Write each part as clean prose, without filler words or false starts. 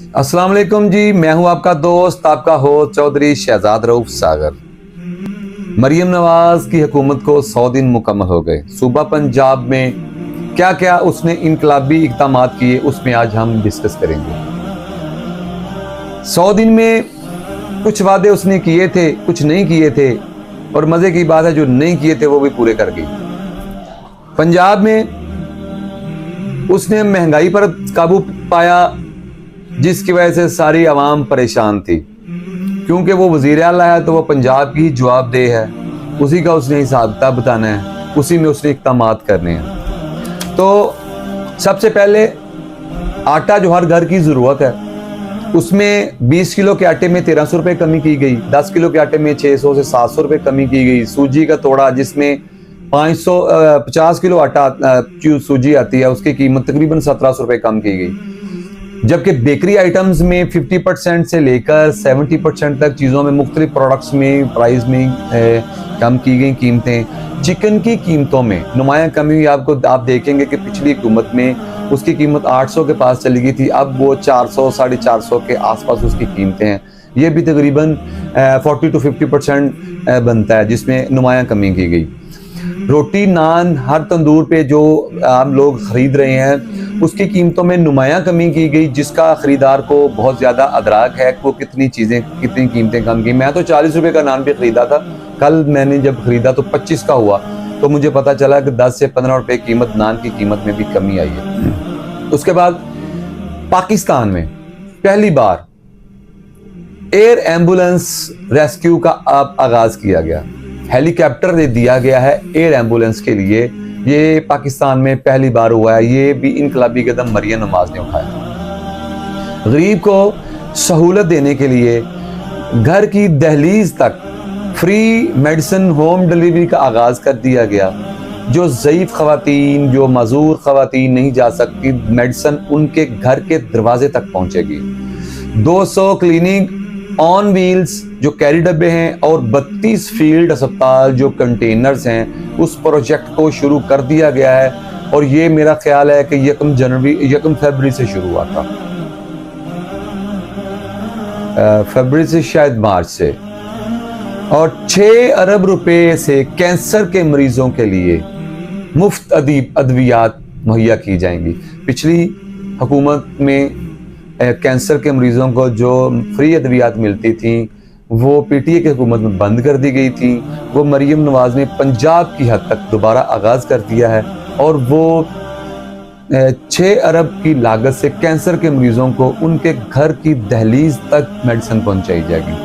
अस्सलाम वालेकुम जी, मैं हूं आपका दोस्त, आपका होस्ट चौधरी शहजाद रऊफ सागर। मरियम नवाज की हुकूमत को 100 दिन मुकम्मल हो गए। सूबा पंजाब में क्या क्या उसने इनकलाबी इक़दामात किए, उसमें आज हम डिस्कस करेंगे। 100 दिन में कुछ वादे उसने किए थे, कुछ नहीं किए थे, और मज़े की बात है जो नहीं किए थे वो भी पूरे कर गई। पंजाब में उसने महंगाई पर काबू पाया, जिसकी वजह से सारी आवाम परेशान थी, क्योंकि वो वज़ीर आला है तो वो पंजाब की जवाबदेह है, उसी का उसने हिसाब किताब बताना है, उसी में उसने इक़दामात करने हैं। तो सबसे पहले आटा जो हर घर की ज़रूरत है, उसमें 20 किलो के आटे में 1300 रुपये कमी की गई, 10 किलो के आटे में 600 से 700 रुपये कमी की गई। सूजी का तोड़ा जिसमें 50 किलो आटा सूजी आती है, उसकी कीमत तकरीबन 1700 रुपये कम की गई। जबकि बेकरी आइटम्स में 50% से लेकर 70% तक चीज़ों में, मुख्तलिफ प्रोडक्ट्स में प्राइस में कम की गई कीमतें। चिकन की कीमतों में नुमायां कमी हुई। आप देखेंगे कि पिछली हुकूमत में उसकी कीमत 800 के पास चली गई थी, अब वो 400 450 के आसपास उसकी कीमतें हैं। ये भी तकरीबन 40 to 50% बनता है, जिसमें नुमायां कमी की गई। रोटी नान हर तंदूर पे जो आम लोग ख़रीद रहे हैं, उसकी कीमतों में नुमायां कमी की गई, जिसका ख़रीदार को बहुत ज़्यादा अदराक है कि वो कितनी कीमतें कम की। मैं तो 40 रुपये का नान भी ख़रीदा था, कल मैंने जब ख़रीदा तो 25 का हुआ, तो मुझे पता चला कि 10 से 15 रुपये कीमत नान की कीमत में भी कमी आई है। उसके बाद पाकिस्तान में पहली बार एयर एम्बुलेंस रेस्क्यू का आगाज़ किया गया। हेलीकॉप्टर दे दिया गया है एयर एम्बुलेंस के लिए। ये पाकिस्तान में पहली बार हुआ है। ये भी इनकलाबी कदम मरियम नवाज ने उठाया। गरीब को सहूलत देने के लिए घर की दहलीज तक फ्री मेडिसिन होम डिलीवरी का आगाज़ कर दिया गया। जो ज़ईफ़ ख़वातीन, जो मज़ूर ख़वातीन नहीं जा सकती, मेडिसिन उनके घर के दरवाजे तक पहुँचेगी। 200 क्लिनिक ऑन व्हील्स जो कैरी डब्बे हैं और 32 फील्ड अस्पताल जो कंटेनर्स हैं, उस प्रोजेक्ट को शुरू कर दिया गया है। और ये मेरा ख्याल है कि 1 फरवरी से शुरू हुआ था, फरवरी से शायद मार्च से। और 6 अरब रुपए से कैंसर के मरीजों के लिए मुफ्त अद्वियात मुहैया की जाएंगी। पिछली हुकूमत में कैंसर के मरीजों को जो फ्री अद्वियात मिलती थी, वो पीटीए की हुकूमत में बंद कर दी गई थी। वो मरियम नवाज ने पंजाब की हद तक दोबारा आगाज़ कर दिया है, और वो 6 अरब की लागत से कैंसर के मरीजों को उनके घर की दहलीज तक मेडिसिन पहुंचाई जाएगी।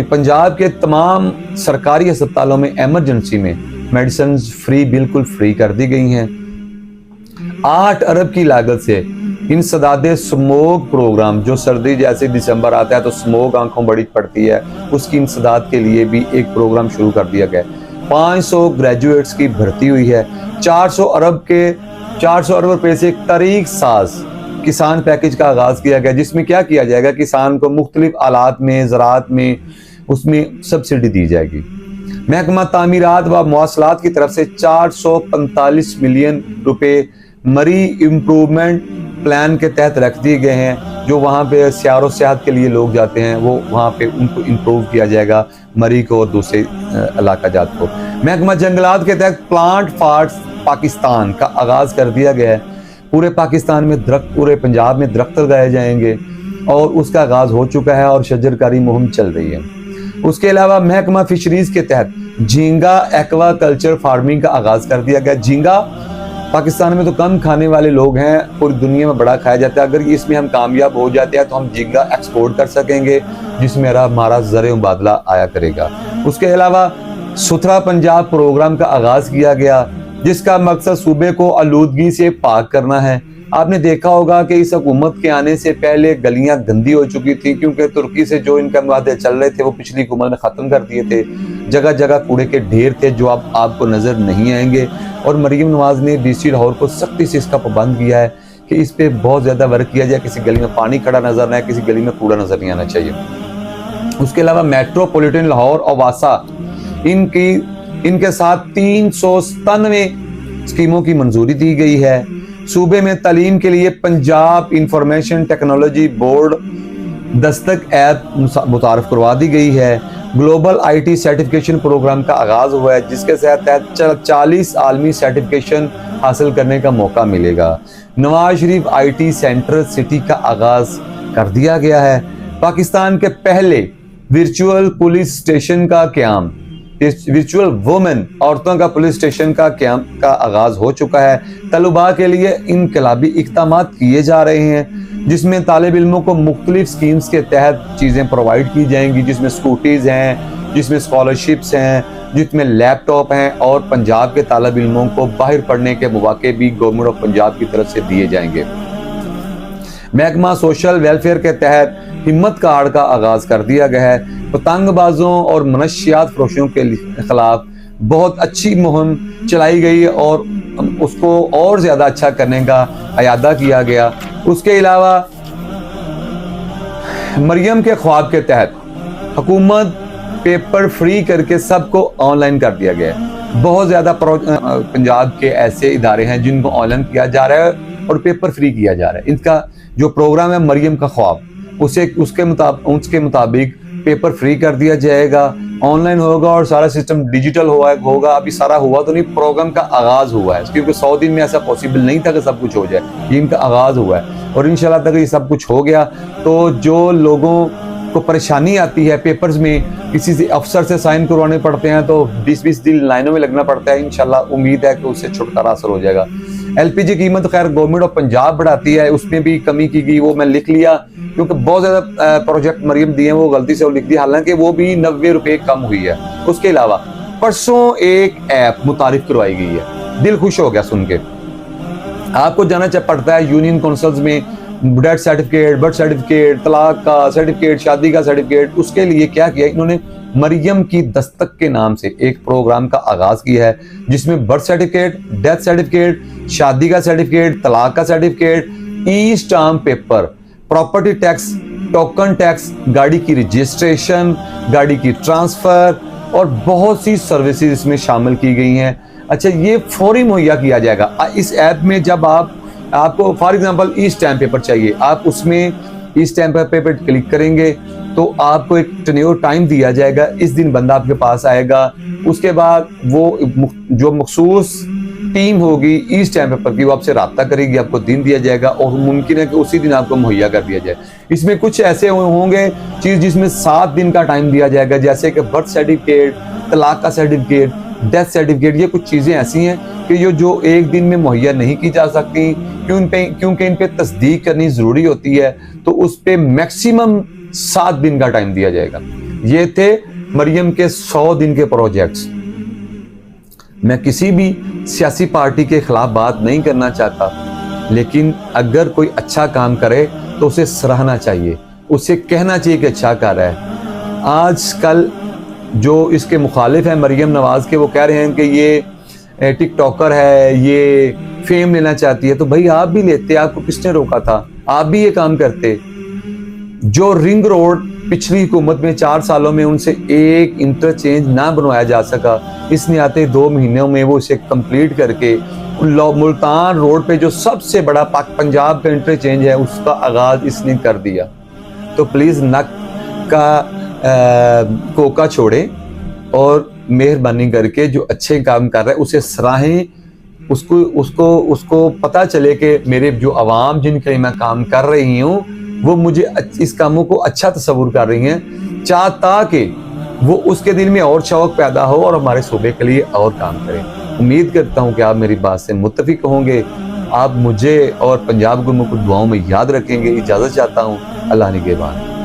पंजाब के तमाम सरकारी अस्पतालों में एमरजेंसी में मेडिसिन फ्री, बिल्कुल फ्री कर दी गई हैं। 8 अरब की लागत से इंसदादे स्मोक प्रोग्राम, जो सर्दी जैसे दिसंबर आता है तो स्मोक आंखों बड़ी पड़ती है, उसकी इंसदाद के लिए भी एक प्रोग्राम शुरू कर दिया गया। 500 ग्रेजुएट्स की भर्ती हुई है। 400 अरब रुपए से एक तरीक साज किसान पैकेज का आगाज़ किया गया, जिसमें क्या किया जाएगा, किसान को मुख्तलिफ आलात में, ज़राअत में, उसमें सब्सिडी दी जाएगी। महकमा तामीरात व मवासलात की तरफ से 445 मिलियन रुपए मरी इम्प्रूवमेंट प्लान के तहत रख दिए गए हैं। जो वहाँ पे सैर व सियाहत के लिए लोग जाते हैं, वो वहाँ पे उनको इम्प्रूव किया जाएगा, मरी को और दूसरे इलाका जात को। महकमा जंगलात के तहत प्लांट फॉर पाकिस्तान का आगाज़ कर दिया गया है। पूरे पाकिस्तान में पूरे पंजाब में दरख्त लगाए जाएंगे, और उसका आगाज़ हो चुका है और शजरकारी मुहिम चल रही है। उसके अलावा महकमा फिशरीज़ के तहत झींगा एक्वा कल्चर फार्मिंग का आगाज़ कर दिया गया। झींगा पाकिस्तान में तो कम खाने वाले लोग हैं, पूरी दुनिया में बड़ा खाया जाता है। अगर इसमें हम कामयाब हो जाते हैं तो हम झींगा एक्सपोर्ट कर सकेंगे, जिसमें हमारा ज़र मुबादला आया करेगा। उसके अलावा सुथरा पंजाब प्रोग्राम का आगाज़ किया गया, जिसका मकसद सूबे को आलूदगी से पाक करना है। आपने देखा होगा कि इस हुकूमत के आने से पहले गलियां गंदी हो चुकी थी, क्योंकि तुर्की से जो इनकम वादे चल रहे थे वो पिछली हुकूमत ने ख़त्म कर दिए थे। जगह जगह कूड़े के ढेर थे जो अब आपको नज़र नहीं आएंगे, और मरियम नवाज ने डीसी लाहौर को सख्ती से इसका पाबंद किया है कि इस पर बहुत ज़्यादा वर्क किया जाए, किसी गली में पानी खड़ा नज़र ना आए, किसी गली में कूड़ा नज़र नहीं आना चाहिए। उसके अलावा मेट्रोपॉलिटन लाहौर और वासा, इनके साथ 397 स्कीमों की मंजूरी दी गई है। صوبے میں تعلیم کے لیے Punjab information technology board Dastak app متعارف کروا دی گئی ہے۔ Global I T certification program کا آغاز ہوا ہے، جس کے تحت 40 عالمی سرٹیفکیشن حاصل کرنے کا موقع ملے گا۔ Nawaz Sharif I T centre city کا آغاز کر دیا گیا ہے۔ پاکستان کے پہلے ورچوئل پولیس اسٹیشن کا قیام، ورچوئل وومن عورتوں کا پولیس اسٹیشن کا قیام کا آغاز ہو چکا ہے۔ طلباء کے لیے انقلابی اقدامات کیے جا رہے ہیں، جس میں طالب علموں کو مختلف سکیمز کے تحت چیزیں پرووائڈ کی جائیں گی، جس میں سکوٹیز ہیں، جس میں اسکالرشپس ہیں، جس میں لیپ ٹاپ ہیں، اور پنجاب کے طالب علموں کو باہر پڑھنے کے مواقع بھی گورنمنٹ آف پنجاب کی طرف سے دیے جائیں گے۔ محکمہ سوشل ویلفیئر کے تحت ہمت کارڈ کا آغاز کر دیا گیا ہے۔ پتنگ بازوں اور منشیات فروشوں کے خلاف بہت اچھی مہم چلائی گئی اور اس کو اور زیادہ اچھا کرنے کا اعادہ کیا گیا۔ اس کے علاوہ مریم کے خواب کے تحت حکومت پیپر فری کر کے سب کو آن لائن کر دیا گیا ہے۔ بہت زیادہ پنجاب کے ایسے ادارے ہیں جن کو آن لائن کیا جا رہا ہے اور پیپر فری کیا جا رہا ہے۔ ان کا جو پروگرام ہے مریم کا خواب، اس کے مطابق پیپر فری کر دیا جائے گا، آن لائن ہوگا اور سارا سسٹم ڈیجیٹل ہوگا۔ ابھی سارا ہوا تو نہیں، پروگرام کا آغاز ہوا ہے، کیونکہ 100 دن میں ایسا پاسبل نہیں تھا کہ سب کچھ ہو جائے۔ یہ ان کا آغاز ہوا ہے اور انشاءاللہ تک یہ سب کچھ ہو گیا تو جو لوگوں کو پریشانی آتی ہے پیپرز میں، کسی سے افسر سے سائن کروانے پڑتے ہیں تو 20 دن لائنوں میں لگنا پڑتا ہے، انشاءاللہ امید ہے کہ اس سے چھٹکارا حاصل ہو جائے گا۔ ایل پی جی قیمت خیر گورنمنٹ آف پنجاب بڑھاتی ہے، اس میں بھی کمی کی گئی، وہ میں لکھ لیا کیونکہ بہت زیادہ پروجیکٹ مریم دیے ہیں، وہ غلطی سے وہ لکھ دیا، حالانکہ وہ بھی 90 روپے کم ہوئی ہے۔ اس کے علاوہ پرسوں ایک ایپ متعارف کروائی گئی ہے، دل خوش ہو گیا سن کے۔ آپ کو جانا پڑتا ہے یونین کونسلز میں ڈیتھ سرٹیفکیٹ، برتھ سرٹیفکیٹ، طلاق کا سرٹیفکیٹ، شادی کا سرٹیفکیٹ۔ اس کے لیے کیا کیا انہوں نے، مریم کی دستک کے نام سے ایک پروگرام کا آغاز کیا ہے، جس میں برتھ سرٹیفکیٹ، ڈیتھ سرٹیفکیٹ، شادی کا سرٹیفکیٹ، طلاق کا certificate, e stamp paper, property tax, token tax, گاڑی کی رجسٹریشن، گاڑی کی ٹرانسفر اور بہت سی سروسز اس میں شامل کی گئی ہیں۔ اچھا، یہ فوری مہیا کیا جائے گا اس ایپ میں۔ جب آپ کو for example E stamp paper چاہیے، آپ اس میں ای اسٹامپ پیپر کلک کریں گے تو آپ کو ایک ٹینیور ٹائم دیا جائے گا، اس دن بندہ آپ کے پاس آئے گا۔ اس کے بعد وہ جو مخصوص ٹیم ہوگی ای اسٹامپ پیپر کی، وہ آپ سے رابطہ کرے گی، آپ کو دن دیا جائے گا اور ممکن ہے کہ اسی دن آپ کو مہیا کر دیا جائے۔ اس میں کچھ ایسے ہوں گے چیز جس میں 7 دن کا ٹائم دیا جائے گا، جیسے کہ برتھ سرٹیفکیٹ، طلاق کا سرٹیفکیٹ، ڈیتھ سرٹیفکیٹ۔ یہ کچھ چیزیں ایسی ہیں کہ جو ایک دن میں مہیا نہیں کی جا سکتی، کیونکہ ان پہ تصدیق کرنی ضروری ہوتی ہے، تو اس پہ میکسیمم 7 دن کا ٹائم دیا جائے گا۔ یہ تھے مریم کے 100 دن کے پروجیکٹس۔ میں کسی بھی سیاسی پارٹی کے خلاف بات نہیں کرنا چاہتا، لیکن اگر کوئی اچھا کام کرے تو اسے سراہنا چاہیے، اسے کہنا چاہیے کہ اچھا کر رہا ہے۔ آج کل جو اس کے مخالف ہیں مریم نواز کے، وہ کہہ رہے ہیں کہ یہ ٹک ٹاکر ہے، یہ فیم لینا چاہتی ہے، تو بھائی آپ بھی لیتے، آپ کو کس نے روکا تھا؟ آپ بھی یہ کام کرتے۔ جو رنگ روڈ پچھلی حکومت میں 4 سالوں میں ان سے ایک انٹرچینج نہ بنوایا جا سکا، اس نے آتے 2 مہینوں میں وہ اسے کمپلیٹ کر کے ملتان روڈ پہ جو سب سے بڑا پنجاب کا انٹرچینج ہے، اس کا آغاز اس نے کر دیا۔ تو پلیز نک کا کوکا چھوڑیں اور مہربانی کر کے جو اچھے کام کر رہے ہیں اسے سراہیں، اس کو پتہ چلے کہ میرے جو عوام جن کے میں کام کر رہی ہوں وہ مجھے اس کاموں کو اچھا تصور کر رہی ہیں، چاہتا کہ وہ اس کے دل میں اور شوق پیدا ہو اور ہمارے صوبے کے لیے اور کام کریں۔ امید کرتا ہوں کہ آپ میری بات سے متفق ہوں گے، آپ مجھے اور پنجاب گورنمنٹ کو دعاؤں میں یاد رکھیں گے۔ اجازت چاہتا ہوں، اللہ نگہبان۔